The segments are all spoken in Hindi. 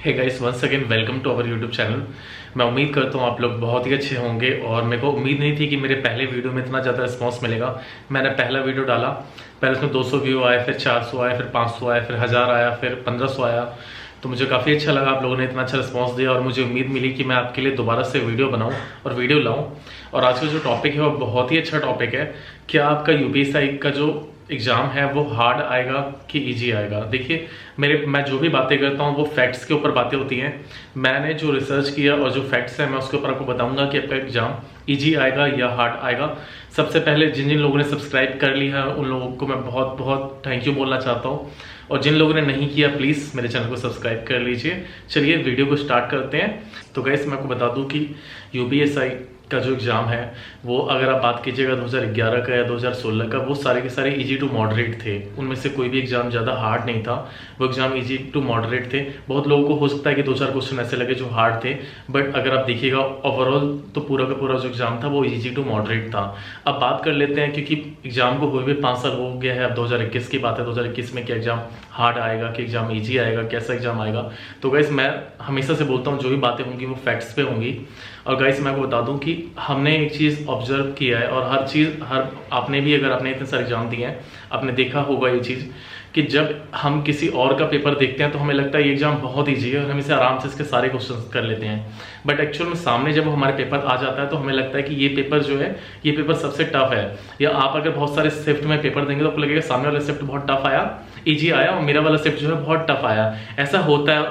Hey guys, once again welcome to our YouTube channel. मैं उम्मीद करता हूँ आप लोग बहुत ही अच्छे होंगे और मेरे को उम्मीद नहीं थी कि मेरे पहले वीडियो में इतना ज़्यादा रिस्पांस मिलेगा। मैंने पहला वीडियो डाला, पहले उसमें 200 व्यू आए, फिर 400 आए, फिर 500 आए, फिर 1000 आया, फिर 1500 आया। तो मुझे काफ़ी अच्छा लगा, आप लोगों ने इतना अच्छा रिस्पॉन्स दिया और मुझे उम्मीद मिली कि मैं आपके लिए दोबारा से वीडियो बनाऊँ और वीडियो लाऊँ। और आज का जो टॉपिक है वो बहुत ही अच्छा टॉपिक है। क्या आपका यूपीएससी का जो एग्जाम है वो हार्ड आएगा कि इजी आएगा? देखिए, मैं जो भी बातें करता हूँ वो फैक्ट्स के ऊपर बातें होती हैं। मैंने जो रिसर्च किया और जो फैक्ट्स हैं मैं उसके ऊपर आपको बताऊंगा कि आपका एग्जाम इजी आएगा या हार्ड आएगा। सबसे पहले जिन जिन लोगों ने सब्सक्राइब कर लिया है उन लोगों को मैं बहुत बहुत थैंक यू बोलना चाहता हूँ, और जिन लोगों ने नहीं किया प्लीज़ मेरे चैनल को सब्सक्राइब कर लीजिए। चलिए वीडियो को स्टार्ट करते हैं। तो गाइस, मैं आपको बता दूं कि यूपीएससी का जो एग्ज़ाम है वो अगर आप बात कीजिएगा 2011 का या 2016 का, वो सारे के सारे इजी टू मॉडरेट थे। उनमें से कोई भी एग्ज़ाम ज़्यादा हार्ड नहीं था, वो एग्ज़ाम इजी टू मॉडरेट थे। बहुत लोगों को हो सकता है कि 2-4 क्वेश्चन ऐसे लगे जो हार्ड थे, बट अगर आप देखिएगा ओवरऑल तो पूरा का पूरा जो एग्ज़ाम था वो इजी टू मॉडरेट था। अब बात कर लेते हैं, क्योंकि एग्ज़ाम को हुए भी 5 साल हो गया है। अब 2021 की बात है, 2021 में क्या एग्ज़ाम हार्ड आएगा कि एग्ज़ाम ईजी आएगा, कैसा एग्ज़ाम आएगा? तो गाइस, मैं हमेशा से बोलता हूँ जो भी बातें होंगी वो फैक्ट्स पे होंगी। और गाइस, मैं आपको बता दूं कि हमने एक चीज़ ऑब्जर्व किया है, और आपने भी, अगर आपने इतने सारे एग्जाम दिए हैं, आपने देखा होगा ये चीज़ कि जब हम किसी और का पेपर देखते हैं तो हमें लगता है ये एग्जाम बहुत ईजी है और हम इसे आराम से इसके सारे क्वेश्चन कर लेते हैं। बट एक्चुअल में सामने जब हमारे पेपर आ जाता है तो हमें लगता है कि ये पेपर जो है ये पेपर सबसे टफ है। या आप अगर बहुत सारे शिफ्ट में पेपर देंगे तो आपको लगेगा सामने वाला शिफ्ट बहुत टफ आया, इजी आया, और मेरा वाला शिफ्ट जो है बहुत टफ आया। ऐसा होता है,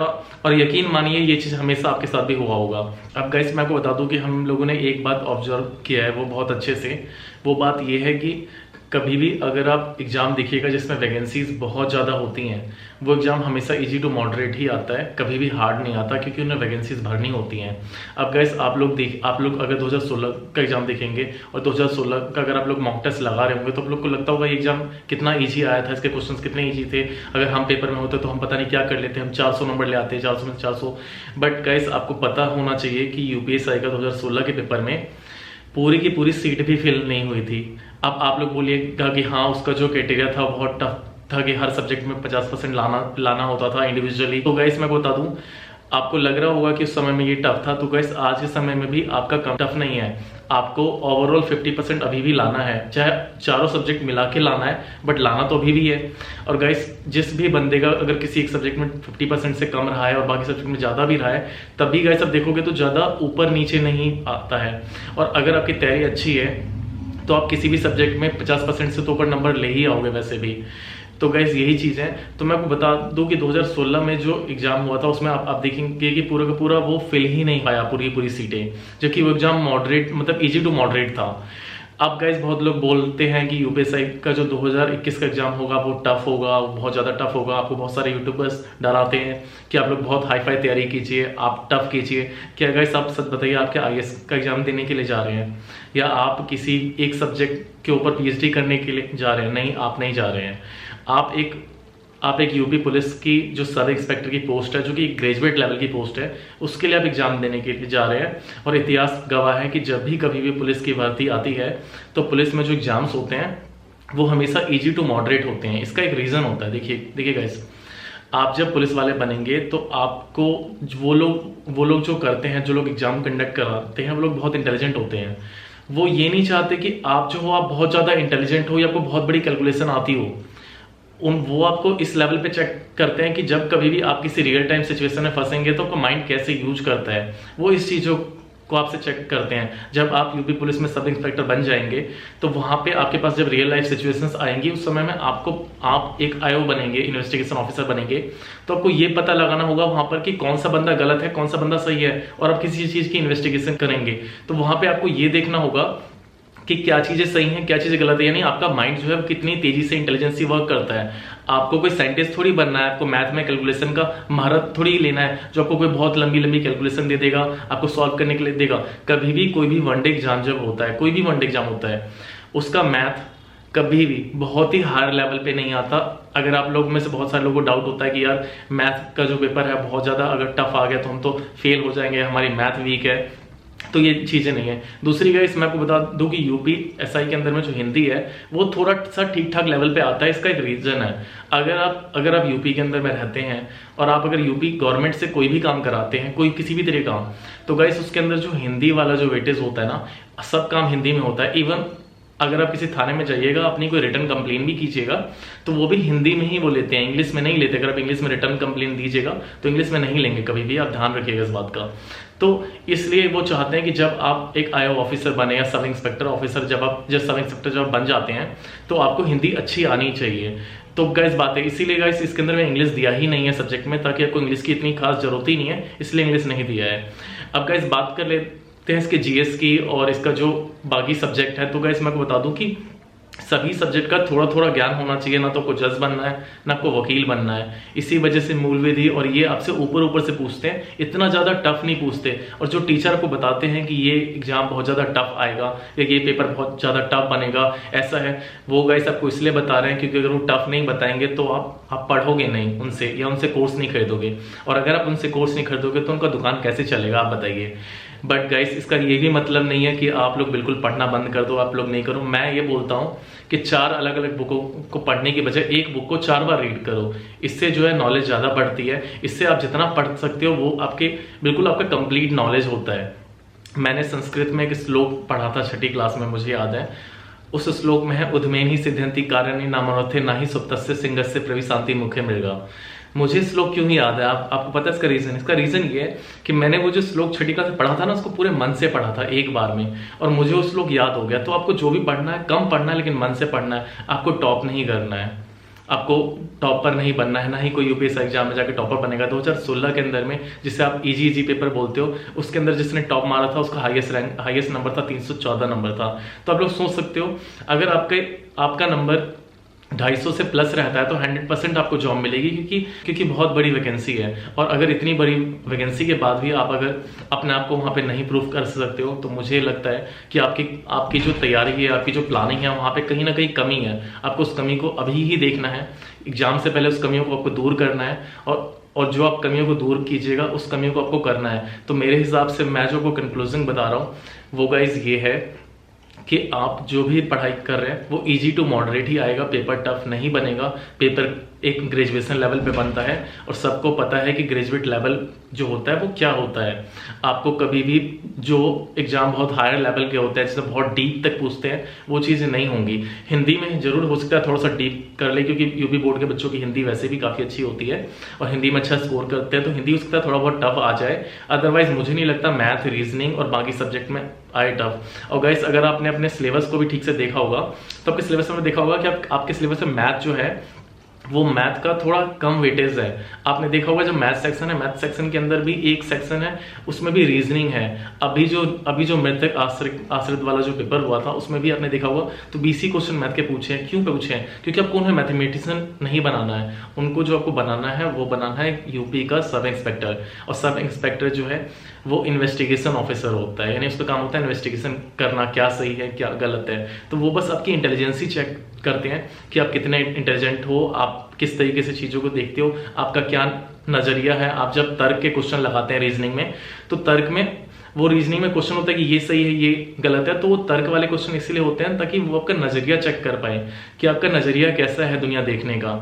और यकीन मानिए ये चीज़ हमेशा आपके साथ भी हुआ होगा। अब गाइस, मैं आपको बता दूं कि हम लोगों ने एक बात ऑब्जर्व किया है वो बहुत अच्छे से। वो बात ये है कि कभी भी अगर आप एग्ज़ाम देखिएगा जिसमें वैकेंसीज बहुत ज़्यादा होती हैं, वो एग्ज़ाम हमेशा इजी टू मॉडरेट ही आता है, कभी भी हार्ड नहीं आता, क्योंकि उन्हें वैकेंसीज भरनी होती हैं। अब गाइस, आप लोग अगर 2016 का एग्ज़ाम देखेंगे और 2016 का अगर आप लोग मॉक टेस्ट लगा रहे होंगे तो आप लोग को लगता होगा ये एग्ज़ाम कितना ईजी आया था, इसके क्वेश्चन कितने ईजी थे। अगर हम पेपर में होते तो हम पता नहीं क्या कर लेते, हम 400 नंबर ले आते, 400 में 400। बट गाइस, आपको पता होना चाहिए कि यूपीएससी का 2016 के पेपर में पूरी की पूरी सीट भी फिल नहीं हुई थी। अब आप लोग बोलिएगा कि हाँ, उसका जो क्राइटेरिया था बहुत टफ था कि हर सब्जेक्ट में 50% लाना होता था इंडिविजुअली। तो गाइस, मैं बता दूं, आपको लग रहा होगा कि उस समय में ये टफ था, तो गाइस आज के समय में भी आपका कम टफ नहीं है। आपको ओवरऑल 50% अभी भी लाना है, चाहे चारों सब्जेक्ट मिला के लाना है, बट लाना तो अभी भी है। और गाइस, जिस भी बंदे का अगर किसी एक सब्जेक्ट में 50% से कम रहा है और बाकी सब्जेक्ट में ज़्यादा भी रहा है, तब भी गाइस आप देखोगे तो ज़्यादा ऊपर नीचे नहीं आता है। और अगर आपकी तैयारी अच्छी है तो आप किसी भी सब्जेक्ट में 50% से तो ऊपर नंबर ले ही आओगे वैसे भी। तो गाइस, यही चीज़ है। तो मैं आपको बता दूं कि 2016 में जो एग्जाम हुआ था उसमें आप देखेंगे कि पूरा का पूरा वो फिल ही नहीं पाया पूरी सीटें, जबकि वो एग्जाम मॉडरेट, मतलब इजी टू मॉडरेट था। अब गाइस, बहुत लोग बोलते हैं कि यूपीएससी का जो 2021 का एग्जाम होगा वो टफ होगा, बहुत ज़्यादा टफ होगा। आपको बहुत सारे यूट्यूबर्स डराते हैं कि आप लोग बहुत हाई फाई तैयारी कीजिए, आप टफ कीजिए। क्या गाइस, आप सच बताइए, आप क्या आईएएस का एग्जाम देने के लिए जा रहे हैं, या आप किसी एक सब्जेक्ट के ऊपर पीएचडी करने के लिए जा रहे हैं? नहीं, आप नहीं जा रहे हैं। आप एक यूपी पुलिस की जो सब इंस्पेक्टर की पोस्ट है, जो कि ग्रेजुएट लेवल की पोस्ट है, उसके लिए आप एग्जाम देने के लिए जा रहे हैं। और इतिहास गवाह है कि जब भी कभी भी पुलिस की भर्ती आती है तो पुलिस में जो एग्जाम्स होते हैं वो हमेशा इजी टू मॉडरेट होते हैं। इसका एक रीज़न होता है। देखिए गाइस, आप जब पुलिस वाले बनेंगे तो आपको वो लोग जो करते हैं, जो लोग एग्जाम कंडक्ट कराते हैं, वो लोग बहुत इंटेलिजेंट होते हैं। वो ये नहीं चाहते कि आप बहुत ज़्यादा इंटेलिजेंट हो या आपको बहुत बड़ी कैलकुलेशन आती हो। वो आपको इस लेवल पे चेक करते हैं कि जब कभी भी आप किसी रियल टाइम सिचुएशन में फंसेंगे तो आपका माइंड कैसे यूज करता है। वो इस चीज़ों को आपसे चेक करते हैं। जब आप यूपी पुलिस में सब इंस्पेक्टर बन जाएंगे तो वहां पे आपके पास जब रियल लाइफ सिचुएशंस आएंगी, उस समय में आप एक आईओ बनेंगे, इन्वेस्टिगेशन ऑफिसर बनेंगे, तो आपको ये पता लगाना होगा वहां पर कि कौन सा बंदा गलत है, कौन सा बंदा सही है, और आप किसी चीज़ की इन्वेस्टिगेशन करेंगे तो वहां पर आपको ये देखना होगा कि क्या चीजें सही हैं, क्या चीजें गलत है। यानी आपका माइंड जो है कितनी तेजी से इंटेलिजेंसी वर्क करता है। आपको कोई साइंटिस्ट थोड़ी बनना है, आपको मैथ में कैलकुलेशन का महारत थोड़ी लेना है जो आपको कोई बहुत लंबी लंबी कैलकुलेशन दे देगा, आपको सॉल्व करने के लिए देगा। कभी भी कोई भी वनडे एग्जाम जब होता है, कोई भी वनडे एग्जाम होता है, उसका मैथ कभी भी बहुत ही हायर लेवल पे नहीं आता। अगर आप लोग में से बहुत सारे लोगों को डाउट होता है कि यार मैथ का जो पेपर है बहुत ज़्यादा अगर टफ आ गया तो हम तो फेल हो जाएंगे, हमारी मैथ वीक है, तो ये चीज़ें नहीं है। दूसरी गाइस मैं आपको बता दूं कि यूपी एसआई के अंदर में जो हिंदी है वो थोड़ा सा ठीक ठाक लेवल पे आता है। इसका एक रीज़न है, अगर आप यूपी के अंदर में रहते हैं और आप अगर यूपी गवर्नमेंट से कोई भी काम कराते हैं, कोई किसी भी तरह काम, तो गाइस उसके अंदर जो हिंदी वाला जो वेटेज होता है ना, सब काम हिंदी में होता है। इवन अगर आप किसी थाने में जाइएगा, अपनी कोई रिटर्न कंप्लेन भी कीजिएगा तो वो भी हिंदी में ही वो लेते हैं, इंग्लिश में नहीं लेते। अगर आप इंग्लिश में रिटर्न कंप्लेन दीजिएगा तो इंग्लिश में नहीं लेंगे कभी भी, आप ध्यान रखिएगा इस बात का। तो इसलिए वो चाहते हैं कि जब आप एक आईओ ऑफिसर बने या सब इंस्पेक्टर ऑफिसर, जब सब इंस्पेक्टर जब बन जाते हैं तो आपको हिंदी अच्छी आनी चाहिए। तो गाइस बात है, इसीलिए गाइस इसके अंदर में इंग्लिश दिया ही नहीं है सब्जेक्ट में, ताकि आपको इंग्लिश की इतनी खास जरूरत ही नहीं है, इसलिए इंग्लिश नहीं दिया है। अब गाइस बात कर लेते हैं इसके जीएस की और इसका जो बाकी सब्जेक्ट है। तो गाइस मैं आपको बता दूं कि सभी सब्जेक्ट का थोड़ा थोड़ा ज्ञान होना चाहिए, ना तो आपको जज बनना है ना आपको वकील बनना है। इसी वजह से मूल विधि और ये आपसे ऊपर ऊपर से पूछते हैं, इतना ज्यादा टफ नहीं पूछते। और जो टीचर आपको बताते हैं कि ये एग्जाम बहुत ज्यादा टफ आएगा या ये पेपर बहुत ज्यादा टफ बनेगा, ऐसा है, वो गाइस आपको इसलिए बता रहे हैं क्योंकि अगर वो टफ नहीं बताएंगे तो आप पढ़ोगे नहीं उनसे, या उनसे कोर्स नहीं खरीदोगे। और अगर आप उनसे कोर्स नहीं खरीदोगे तो उनका दुकान कैसे चलेगा, आप बताइए। बट गाइस इसका ये भी मतलब नहीं है कि आप लोग बिल्कुल पढ़ना बंद कर दो, आप लोग नहीं करो। मैं ये बोलता हूँ कि 4 अलग अलग बुकों को पढ़ने की बजाय एक बुक को 4 बार रीड करो, इससे जो है नॉलेज ज़्यादा बढ़ती है। इससे आप जितना पढ़ सकते हो वो बिल्कुल आपका कंप्लीट नॉलेज होता है। मैंने संस्कृत में एक श्लोक पढ़ा था 6ठी क्लास में, मुझे याद है। उस श्लोक में है, उद्मेन ही सिद्धंति कारणी नामनोथे ना ही सुप्तस्य सिंहस्य प्रविशांति मुखे मृगा। मुझे श्लोक क्यों ही याद है, आपको पता है इसका रीजन? इसका रीजन ये है कि मैंने वो जो श्लोक 6ठी क्लास में पढ़ा था ना, उसको पूरे मन से पढ़ा था एक बार में, और मुझे वो श्लोक याद हो गया। तो आपको जो भी पढ़ना है कम पढ़ना है, लेकिन मन से पढ़ना है। आपको टॉप नहीं करना है, आपको टॉपर नहीं बनना है, ना ही कोई यूपीएससी एग्जाम में जाके टॉपर बनेगा। 2016 के अंदर में, जिसे आप इजी पेपर बोलते हो, उसके अंदर जिसने टॉप मारा था उसका हाईएस्ट नंबर था 314 नंबर था। तो आप लोग सोच सकते हो, अगर आपका नंबर 250 से प्लस रहता है तो 100% आपको जॉब मिलेगी, क्योंकि बहुत बड़ी वैकेंसी है। और अगर इतनी बड़ी वैकेंसी के बाद भी आप अगर अपने आप को वहाँ पे नहीं प्रूव कर सकते हो, तो मुझे लगता है कि आपकी जो तैयारी है, आपकी जो प्लानिंग है, वहाँ पे कहीं ना कहीं कमी है। आपको उस कमी को अभी ही देखना है, एग्जाम से पहले उस कमियों को आपको दूर करना है, और जो आप कमियों को दूर कीजिएगा उस कमियों को आपको करना है। तो मेरे हिसाब से मैं जो को कंक्लूजन बता रहा हूँ वो गाइज ये है कि आप जो भी पढ़ाई कर रहे हैं वो इजी टू मॉडरेट ही आएगा, पेपर टफ नहीं बनेगा। पेपर एक ग्रेजुएशन लेवल पे बनता है, और सबको पता है कि ग्रेजुएट लेवल जो होता है वो क्या होता है। आपको कभी भी जो एग्जाम बहुत हायर लेवल के होते हैं, जिसमें बहुत डीप तक पूछते हैं, वो चीज़ें नहीं होंगी। हिंदी में जरूर हो सकता है थोड़ा सा डीप कर ले, क्योंकि यूपी बोर्ड के बच्चों की हिंदी वैसे भी काफ़ी अच्छी होती है और हिंदी में अच्छा स्कोर करते हैं, तो हिंदी हो सकता है थोड़ा बहुत टफ आ जाए। अदरवाइज मुझे नहीं लगता मैथ, रीजनिंग और बाकी सब्जेक्ट में आए टफ। और गाइस अगर आपने अपने सिलेबस को भी ठीक से देखा होगा तो आपके सिलेबस में देखा होगा कि आपके सिलेबस में मैथ जो है वो मैथ का थोड़ा कम वेटेज है। आपने देखा होगा जो मैथ सेक्शन है, मैथ सेक्शन के अंदर भी एक सेक्शन है, उसमें भी रीजनिंग है। अभी जो मृतक आश्रित वाला जो पेपर हुआ था उसमें भी आपने देखा होगा तो 20 क्वेश्चन मैथ के पूछे हैं। क्यों पूछे हैं? क्योंकि आपको उन्हें मैथमेटिशियन नहीं बनाना है, उनको जो आपको बनाना है वो बनाना है यूपी का सब इंस्पेक्टर। और सब इंस्पेक्टर जो है वो इन्वेस्टिगेशन ऑफिसर होता है, यानी उसका काम होता है इन्वेस्टिगेशन करना, क्या सही है क्या गलत है। तो वो बस आपकी इंटेलिजेंसी चेक करते हैं कि आप कितने इंटेलिजेंट हो, आप किस तरीके से चीज़ों को देखते हो, आपका क्या नजरिया है। आप जब तर्क के क्वेश्चन लगाते हैं रीजनिंग में, तो तर्क में वो रीजनिंग में क्वेश्चन होता है कि ये सही है ये गलत है, तो वो तर्क वाले क्वेश्चन इसलिए होते हैं ताकि वो आपका नजरिया चेक कर पाए कि आपका नजरिया कैसा है दुनिया देखने का।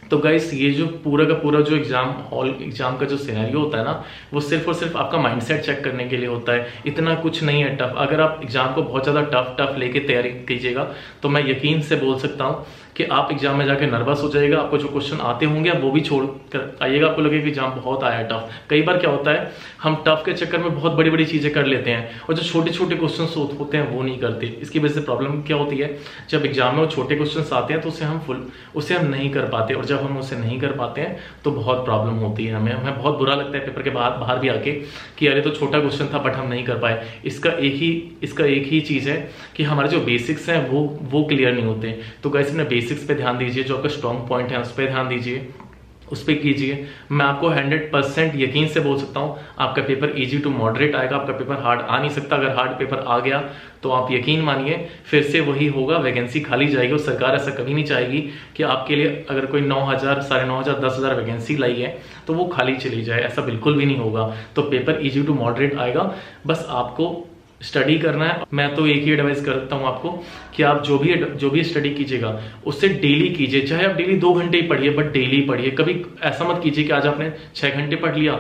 तो गाइस ये जो पूरा का पूरा जो एग्जाम का जो सिनेरियो होता है ना, वो सिर्फ और सिर्फ आपका माइंडसेट चेक करने के लिए होता है। इतना कुछ नहीं है टफ। अगर आप एग्जाम को बहुत ज़्यादा टफ लेके तैयारी कीजिएगा तो मैं यकीन से बोल सकता हूँ कि आप एग्जाम में जाके नर्वस हो जाएगा। आपको जो क्वेश्चन आते होंगे आप वो भी छोड़ कर आइएगा, आपको लगेगा कि एग्जाम बहुत आया टफ। कई बार क्या होता है, हम टफ के चक्कर में बहुत बड़ी बड़ी चीज़ें कर लेते हैं और जो छोटे छोटे क्वेश्चन होते हैं वो नहीं करते। इसकी वजह से प्रॉब्लम क्या होती है, जब एग्जाम में वो छोटे क्वेश्चन आते हैं तो उसे हम नहीं कर पाते, और जब हम उसे नहीं कर पाते हैं तो बहुत प्रॉब्लम होती है। हमें बहुत बुरा लगता है पेपर के बाहर भी आके कि अरे तो छोटा क्वेश्चन था बट हम नहीं कर पाए। इसका एक ही चीज़ है कि हमारे जो बेसिक्स हैं वो क्लियर नहीं होते। तो गाइस अपने बेसिक्स पे ध्यान दीजिए, जो आपका स्ट्रॉन्ग पॉइंट है उस पर ध्यान दीजिए, उस पर कीजिए। मैं आपको 100% यकीन से बोल सकता हूँ आपका पेपर इजी टू मॉडरेट आएगा, आपका पेपर हार्ड आ नहीं सकता। अगर हार्ड पेपर आ गया तो आप यकीन मानिए फिर से वही होगा, वैकेंसी खाली जाएगी। और सरकार ऐसा कभी नहीं चाहेगी कि आपके लिए अगर कोई 9,000, 9,500, 10,000 वैकेंसी लाई है तो वो खाली चली जाए, ऐसा बिल्कुल भी नहीं होगा। तो पेपर इजी टू मॉडरेट आएगा, बस आपको स्टडी करना है। मैं तो एक ही एडवाइस करता हूं आपको कि आप जो भी स्टडी कीजिएगा उससे डेली कीजिए। चाहे आप डेली 2 घंटे ही पढ़िए, बट डेली पढ़िए। कभी ऐसा मत कीजिए कि आज आपने 6 घंटे पढ़ लिया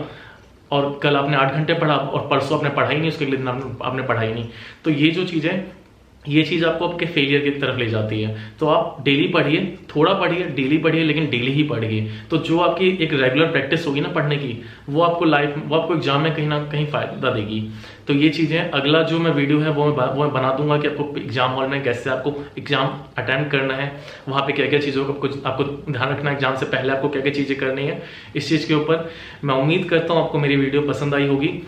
और कल आपने 8 घंटे पढ़ा और परसों आपने पढ़ा ही नहीं, उसके अगले दिन आपने पढ़ा ही नहीं। तो ये जो चीज़ है, ये चीज़ आपको आपके फेलियर की तरफ ले जाती है। तो आप डेली पढ़िए, थोड़ा पढ़िए, डेली पढ़िए, लेकिन डेली ही पढ़िए। तो जो आपकी एक रेगुलर प्रैक्टिस होगी ना पढ़ने की, वो आपको एग्जाम में कहीं ना कहीं फायदा देगी। तो ये चीज़ें, अगला जो मैं वीडियो है वो मैं बना दूंगा कि आपको एग्जाम हॉल में कैसे आपको एग्जाम अटेम्प्ट करना है, वहाँ पे क्या क्या चीज़ों का आपको ध्यान रखना है, एग्जाम से पहले आपको क्या क्या चीज़ें करनी है, इस चीज़ के ऊपर। मैं उम्मीद करता हूँ आपको मेरी वीडियो पसंद आई होगी।